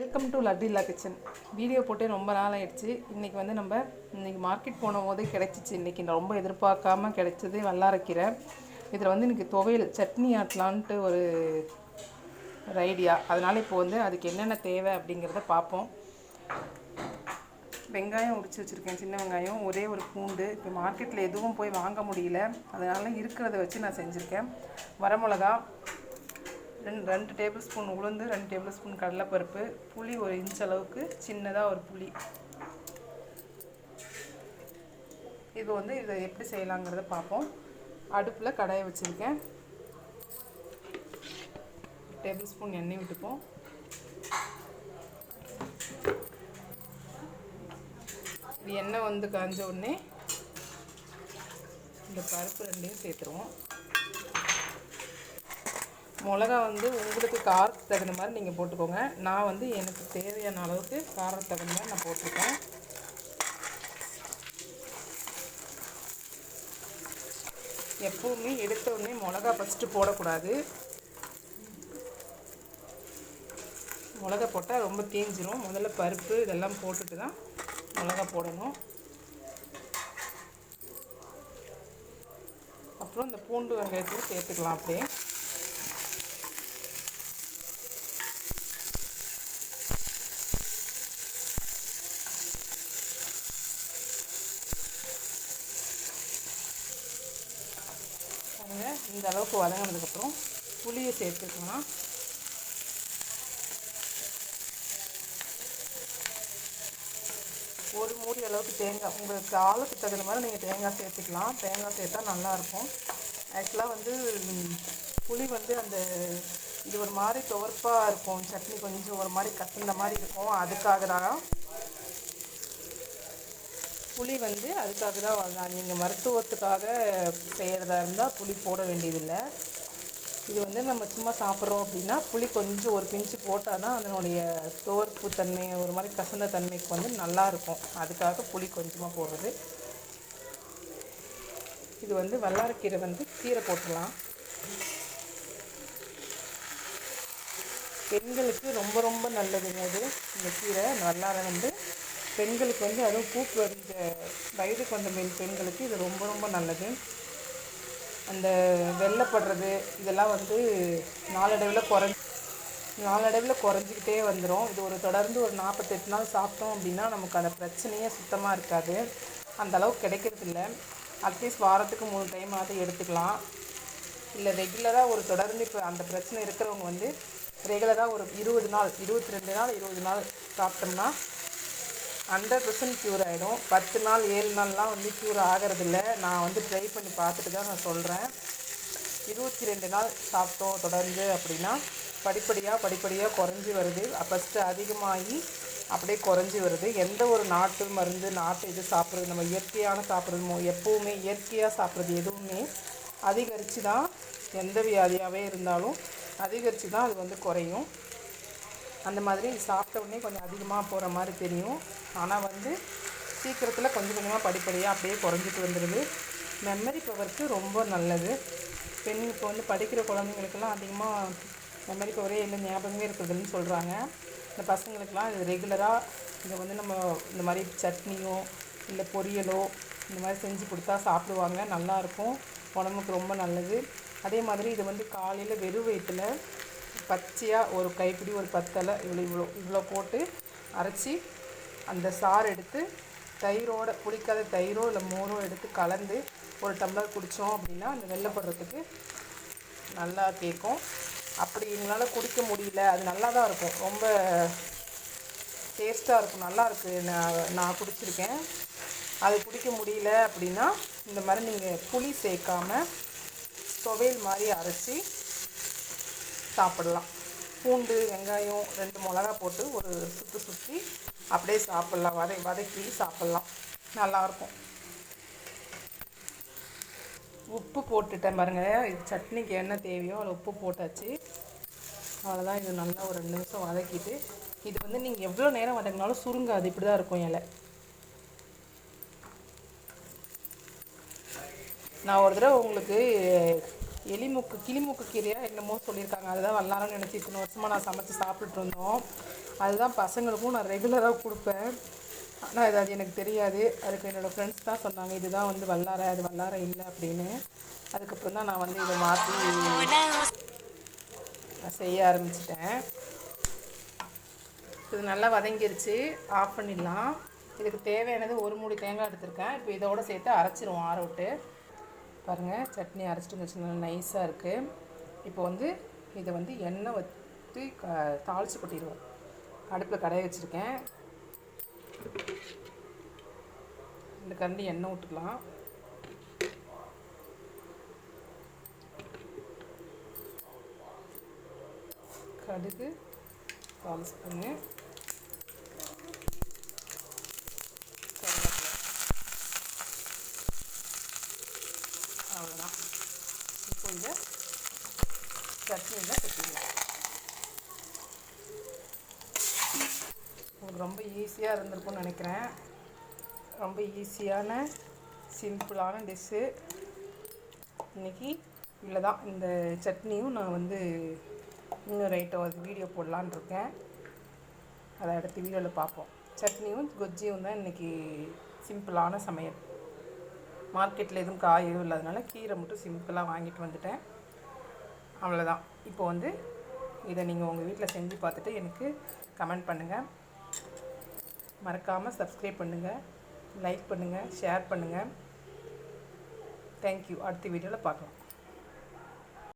Welcome to லட்டில்லா kitchen. Video போட்டே ரொம்ப நாள் ஆயிடுச்சு. இன்றைக்கி வந்து இன்றைக்கி மார்க்கெட் போன போது கிடச்சிச்சு. இன்றைக்கி ரொம்ப எதிர்பார்க்காம கிடைச்சது வல்லாரைக்கீரை. இதில் வந்து இன்றைக்கி துவையல் சட்னி ஆட்டலான்ட்டு ஒரு ஐடியா. அதனால் இப்போ வந்து அதுக்கு என்னென்ன தேவை அப்படிங்கிறத பார்ப்போம். வெங்காயம் உரித்து வச்சுருக்கேன், சின்ன வெங்காயம், ஒரே ஒரு பூண்டு. இப்போ மார்க்கெட்டில் எதுவும் போய் வாங்க முடியல, அதனால் இருக்கிறத வச்சு நான் செஞ்சுருக்கேன். வரமிளகா, ரெண்டு டேபிள் ஸ்பூன் உளுந்து, 2 டேபிள் ஸ்பூன் கடலைப்பருப்பு, புளி 1 இன்ச் அளவுக்கு சின்னதாக ஒரு புளி. இது வந்து இதை எப்படி செய்யலாங்கிறத பார்ப்போம். அடுப்பில் கடாயை வச்சுருக்கேன். டேபிள் ஸ்பூன் எண்ணெய் விட்டுப்போம். இது எண்ணெய் வந்து காஞ்ச உடனே இந்த பருப்பு ரெண்டையும் சேர்த்துருவோம். மிளகா வந்து உங்களுக்கு காரத்துக்கு தகுந்த மாதிரி நீங்கள் போட்டுக்கோங்க. நான் வந்து எனக்கு தேவையான அளவுக்கு காரத்துக்கு தகுந்த மாதிரி நான் போட்டிருக்கேன். எப்பவுமே எடுத்த உடனே மிளகா ஃபஸ்ட்டு போடக்கூடாது. மிளகா போட்டால் ரொம்ப தீஞ்சிரும். முதல்ல பருப்பு இதெல்லாம் போட்டுட்டு தான் மிளகா போடணும். அப்புறம் இந்த பூண்டு வெங்காயத்தையும் சேர்த்துக்கலாம். அப்படியே இந்த அளவுக்கு வதங்கினதுக்கப்புறம் புளியை சேர்த்துக்கலாம். ஒரு மூடி அளவுக்கு தேங்காய், உங்களுக்கு ஆளுக்கு தகுந்த மாதிரி நீங்கள் தேங்காய் சேர்த்துக்கலாம். தேங்காய் சேர்த்தா நல்லாயிருக்கும். ஆக்சுவலாக வந்து புளி வந்து இது ஒரு மாதிரி துவர்ப்பாக இருக்கும். சட்னி கொஞ்சம் ஒரு மாதிரி கசந்த மாதிரி இருக்கும். அதுக்காக தான் புளி வந்து அதுக்காக தான். நீங்கள் மருத்துவத்துக்காக செய்கிறதா இருந்தால் புளி போட வேண்டியதில்லை. இது வந்து நம்ம சும்மா சாப்பிட்றோம் அப்படின்னா புளி கொஞ்சம் ஒரு பிஞ்சு போட்டால் தான் அதனுடைய துவர்ப்பு தன்மை, ஒரு மாதிரி கசந்த தன்மைக்கு வந்து நல்லாயிருக்கும். அதுக்காக புளி கொஞ்சமாக போடுறது. இது வந்து வல்லாரைக்கீரை வந்து கீரை போட்டுடலாம். பெண்களுக்கு ரொம்ப ரொம்ப நல்லதுங்க இது. இந்த கீரை வல்லாரை வந்து பெண்களுக்கு வந்து அதுவும் பூப்பு வந்த வயதுக்கு வந்த பெண்களுக்கு இது ரொம்ப ரொம்ப நல்லது. அந்த வெள்ளைப்படுறது இதெல்லாம் வந்து நாளடைவில் குறைஞ்சிக்கிட்டே வந்துடும். இது தொடர்ந்து ஒரு 48 நாள் சாப்பிட்டோம் அப்படின்னா நமக்கு அந்த பிரச்சனையே சுத்தமாக இருக்காது. அந்தளவுக்கு கிடைக்கிறதில்ல. அட்லீஸ்ட் வாரத்துக்கு 3 டைமாவது எடுத்துக்கலாம். இல்லை ரெகுலராக தொடர்ந்து இப்போ அந்த பிரச்சனை இருக்கிறவங்க வந்து ரெகுலராக ஒரு 20 நாள் 22 நாள் 20 நாள் சாப்பிட்டோம்னா 100% க்யூர் ஆகிடும். 10 நாள் 7 நாள்லாம் வந்து க்யூர் ஆகிறதில்ல. நான் வந்து ட்ரை பண்ணி பார்த்துட்டு தான் நான் சொல்கிறேன். 22 நாள் சாப்பிட்டோம் தொடர்ந்து அப்படின்னா படிப்படியாக குறைஞ்சி வருது. ஃபஸ்ட்டு அதிகமாகி அப்படியே குறைஞ்சி வருது. எந்த ஒரு நாட்டு மருந்து இது சாப்பிட்றது, நம்ம இயற்கையான சாப்பிட்றது, எப்போவுமே இயற்கையாக சாப்பிட்றது எதுவுமே அதிகரித்து தான், எந்த வியாதியாகவே இருந்தாலும் அதிகரித்து தான் அது வந்து குறையும். அந்த மாதிரி சாப்பிட்ட உடனே கொஞ்சம் அதிகமாக போகிற மாதிரி தெரியும். ஆனால் வந்து சீக்கிரத்தில் கொஞ்சம் கொஞ்சமாக படிப்படியாக அப்படியே குறைஞ்சிட்டு வந்துடுது. மெமரி பவருக்கு ரொம்ப நல்லது. இப்போ வந்து படிக்கிற குழந்தைங்களுக்கெல்லாம் அதிகமாக மெமரி பவரே இல்லை, ஞாபகமே இருக்கிறதுன்னு சொல்கிறாங்க. இந்த பசங்களுக்கெல்லாம் இது ரெகுலராக இதை வந்து நம்ம இந்த மாதிரி சட்னியோ இல்லை பொரியலோ இந்த மாதிரி செஞ்சு கொடுத்தா சாப்பிடுவாங்க. நல்லாயிருக்கும், உடம்புக்கு ரொம்ப நல்லது. அதே மாதிரி இது வந்து காலையில் வெறும் வயிற்றில் பச்சையாக ஒரு கைப்பிடி, ஒரு 10 இலை, இவ்வளோ போட்டு அரைச்சி அந்த சாறு எடுத்து தயிரோட, புளிக்காத தயிரோ இல்லை மோரோ எடுத்து கலந்து ஒரு டம்ளர் குடித்தோம் அப்படின்னா அந்த வெள்ளைப்படுறதுக்கு நல்லா கேட்கும். அப்படி எங்களால் குடிக்க முடியல, அது நல்லா தான் இருக்கும், ரொம்ப டேஸ்ட்டாக இருக்கும், நல்லாயிருக்கு. நான் குடிச்சிருக்கேன். அது குடிக்க முடியல அப்படின்னா இந்த மாதிரி நீங்கள் புளி சேர்க்காமல் துவையல் மாதிரி அரைச்சி சாப்பிடலாம். பூண்டு வெங்காயம் 2 மிளகா போட்டு ஒரு சுற்றி அப்படியே சாப்பிட்லாம். வதக்கி சாப்பிட்லாம், நல்லாயிருக்கும். உப்பு போட்டுட்டேன் பாருங்கள். இது சட்னிக்கு என்ன தேவையோ அதில் உப்பு போட்டாச்சு. அவ்வளோதான். இது நல்லா ஒரு 2 நிமிஷம் வதக்கிட்டு, இது வந்து நீங்கள் எவ்வளோ நேரம் வதங்கினாலும் சுருங்காது, இப்படி தான் இருக்கும் இலை. நான் ஒரு தடவை உங்களுக்கு கிளிமூக்கு கீரையாக என்னமோ சொல்லியிருக்காங்க. அதுதான் வல்லாரன்னு நினச்சி இத்தனை வருஷமாக நான் சமைச்சு சாப்பிட்டுட்டு இருந்தோம். அதுதான் பசங்களுக்கும் நான் ரெகுலராக கொடுப்பேன். ஆனால் அது எனக்கு தெரியாது. அதுக்கு என்னோடய ஃப்ரெண்ட்ஸ் தான் சொன்னாங்க இதுதான் வந்து வல்லாரை, அது வல்லாரை இல்லை அப்படின்னு. அதுக்கப்புறம் தான் நான் வந்து இதை மாற்றி செய்ய ஆரம்பிச்சிட்டேன். இது நல்லா வதங்கிருச்சு, ஆஃப் பண்ணிடலாம். இதுக்கு தேவையானது 1 மூடி தேங்காய் எடுத்திருக்கேன். இப்போ இதோடு சேர்த்து அரைச்சிருவோம் ஆற விட்டு. பாருங்கள், சட்னி அரைச்சிட்டு வந்துச்சு, நல்லா நைஸாக இருக்குது. இப்போ வந்து இதை வந்து எண்ணெய் ஊற்றி தாளித்து கொட்டிடுவோம். அடுப்பில் கடாயை வச்சுருக்கேன். 2 கரண்டி எண்ணெய் விட்டுக்கலாம். கடுகு, 4 ஸ்பூனு, அவ்வளோதான். இப்போ இதை சட்னியில் கொட்டிடலாம். உங்களுக்கு ரொம்ப ஈஸியாக இருந்திருக்கும்னு நினைக்கிறேன். ரொம்ப ஈஸியான சிம்பிளான டிஷ்ஷு இன்றைக்கி இவ்வளோ தான். இந்த சட்னியும் நான் வந்து இன்னும் ரைட்டாக வீடியோ போடலான்னு இருக்கேன். அதை அடுத்த வீடியோவில் பார்ப்போம். சட்னியும் கொஜ்ஜியும் தான் இன்றைக்கி சிம்பிளான சமையல். மார்க்கெட்டில் எதுவும் காய் எதுவும் இல்லாதனால கீரை மட்டும் சிம்பிளாக வாங்கிட்டு வந்துட்டேன். அவ்வளோதான். இப்போ வந்து இதை நீங்கள் உங்கள் வீட்டில் செஞ்சு பார்த்துட்டு எனக்கு கமெண்ட் பண்ணுங்கள். மறக்காமல் சப்ஸ்கிரைப் பண்ணுங்கள், லைக் பண்ணுங்கள், ஷேர் பண்ணுங்கள். தேங்க்யூ. அடுத்த வீடியோவில் பார்க்கலாம்.